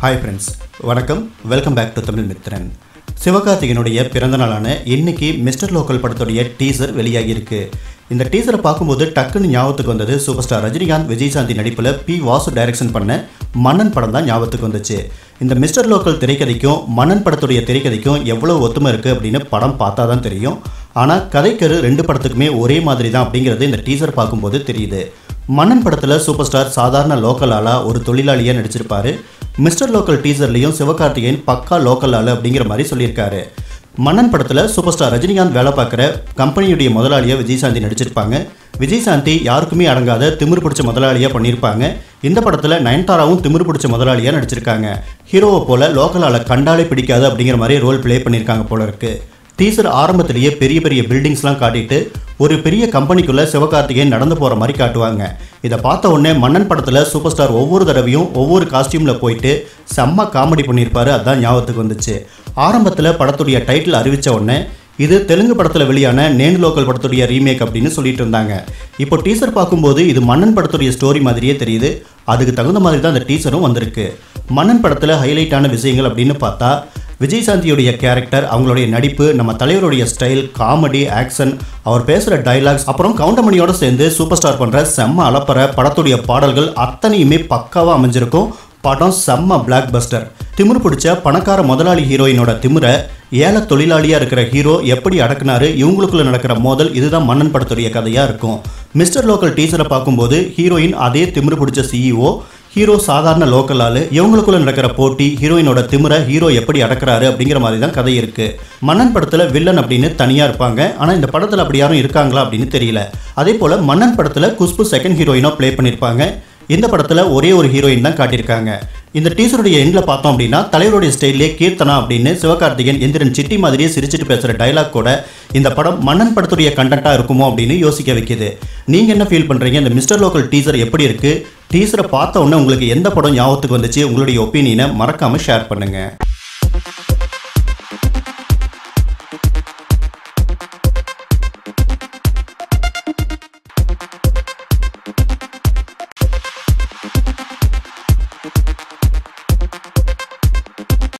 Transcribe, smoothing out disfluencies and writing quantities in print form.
Hi friends, வணக்கம். Welcome back to Tamil Mithran. சிவகார்த்திகனுடைய பிறந்த நாளான இன்னைக்கு மிஸ்டர் லோக்கல் படத்துடைய டீசர் வெளியாகியிருக்கு. இந்த டீசரை பார்க்கும்போது டக்குன்னு ஞாபகத்துக்கு வந்தது சூப்பர் ஸ்டார் ரஜினிகாந்த், விஜயசாந்தி நடிப்பில் பி வாசு டைரக்ஷன் பண்ண மன்னன் படம் தான் ஞாபகத்துக்கு வந்துச்சு. இந்த மிஸ்டர் லோக்கல் திரைக்கதைக்கும் மன்னன் படத்துடைய திரைக்கதைக்கும் எவ்வளோ ஒத்துமை இருக்குது அப்படின்னு படம் பார்த்தா தான் தெரியும். ஆனால் கதைக்கரு ரெண்டு படத்துக்குமே ஒரே மாதிரி தான் அப்படிங்கிறது இந்த டீசர் பார்க்கும்போது தெரியுது. மன்னன் படத்தில் சூப்பர் ஸ்டார் சாதாரண லோக்கல் ஆளாக ஒரு தொழிலாளியாக நடிச்சிருப்பாரு. மிஸ்டர் லோக்கல் டீசர்லையும் சிவகார்த்திகேயன் பக்கா லோக்கல் ஆளு அப்படிங்கிற மாதிரி சொல்லியிருக்காரு. மன்னன் படத்தில் சூப்பர் ஸ்டார் ரஜினிகாந்த் வேலை பார்க்குற கம்பெனியுடைய முதலாளியாக விஜயசாந்தி நடிச்சிருப்பாங்க. விஜயசாந்தி யாருக்குமே அடங்காத திமிரு பிடிச்ச முதலாளியாக பண்ணியிருப்பாங்க. இந்த படத்தில் நயன்தாராவும் திமிரு பிடிச்ச முதலாளியாக நடிச்சிருக்காங்க. ஹீரோவை போல் லோக்கல் ஆளை கண்டாலே பிடிக்காது அப்படிங்கிற மாதிரி ரோல் ப்ளே பண்ணியிருக்காங்க போல இருக்கு. டீசர் ஆரம்பத்திலேயே பெரிய பெரிய பில்டிங்ஸ்லாம் காட்டிட்டு ஒரு பெரிய கம்பெனிக்குள்ளே சிவகார்த்திகேயன் நடந்து போகிற மாதிரி காட்டுவாங்க. இதை பார்த்த உடனே மன்னன் படத்தில் சூப்பர் ஸ்டார் ஒவ்வொரு தடவையும் ஒவ்வொரு காஸ்டியூமில் போயிட்டு செம்ம காமெடி பண்ணியிருப்பாரு. அதுதான் ஞாபகத்துக்கு வந்துச்சு. ஆரம்பத்தில் படத்துடைய டைட்டில் அறிவித்த உடனே இது தெலுங்கு படத்தில் வெளியான நேண்டு லோக்கல் படத்துடைய ரீமேக் அப்படின்னு சொல்லிட்டு இருந்தாங்க. இப்போ டீசர் பார்க்கும்போது இது மன்னன் படத்துடைய ஸ்டோரி மாதிரியே தெரியுது. அதுக்கு தகுந்த மாதிரி தான் அந்த டீசரும் வந்திருக்கு. மன்னன் படத்தில் ஹைலைட்டான விஷயங்கள் அப்படின்னு பார்த்தா விஜயசாந்தியுடைய கேரக்டர், அவங்களுடைய நடிப்பு, நம்ம தலைவருடைய ஸ்டைல், காமெடி, ஆக்ஷன், அவர் பேசுகிற டைலாக்ஸ், அப்புறம் கவுண்டமணியோடு சேர்ந்து சூப்பர் ஸ்டார் பண்ணுற செம்ம அலப்பற படத்துடைய பாடல்கள் அத்தனையுமே பக்காவாக அமைஞ்சிருக்கும். படம் செம்ம பிளாக் பஸ்டர். திமிரு பிடிச்ச பணக்கார முதலாளி ஹீரோயினோட திமிரை ஏழை தொழிலாளியாக இருக்கிற ஹீரோ எப்படி அடக்குனாரு, இவங்களுக்குள்ள நடக்கிற மோதல், இதுதான் மன்னன் படத்துடைய கதையாக இருக்கும். மிஸ்டர் லோக்கல் டீசரை பார்க்கும்போது ஹீரோயின் அதே திமிரு பிடிச்ச சிஇஓ, ஹீரோ சாதாரண லோக்கல் ஆளு, இவங்களுக்குள்ள நடக்கிற போட்டி, ஹீரோயினோட திமிரை ஹீரோ எப்படி அடக்குறாரு அப்படிங்கிற மாதிரி தான் கதை இருக்கு. மன்னன் படத்தில் வில்லன் அப்படின்னு தனியாக இருப்பாங்க. ஆனால் இந்த படத்தில் அப்படி யாரும் இருக்காங்களா அப்படின்னு தெரியல. அதே போல் மன்னன் படத்தில் குஷ்பு செகண்ட் ஹீரோயினாக ப்ளே பண்ணியிருப்பாங்க. இந்த படத்தில் ஒரே ஒரு ஹீரோயின் தான் காட்டியிருக்காங்க. இந்த டீசருடைய எண்டில் பார்த்தோம் அப்படின்னா தலைவருடைய ஸ்டைலே கீர்த்தனா அப்படின்னு சிவகார்த்திகேயன் எந்திரன் சிட்டி மாதிரியே சிரிச்சிட்டு பேசுகிற டைலாக் கூட இந்த படம் மன்னன் படத்துடைய கண்டென்ட்டாக இருக்குமோ அப்படின்னு யோசிக்க வைக்குது. நீங்கள் என்ன ஃபீல் பண்ணுறீங்க? இந்த மிஸ்டர் லோக்கல் டீசர் எப்படி இருக்குது? டீசரை பார்த்த உடனே உங்களுக்கு எந்த படம் ஞாபகத்துக்கு வந்துச்சு? உங்களுடைய ஒப்பீனியனை மறக்காமல் ஷேர் பண்ணுங்கள்.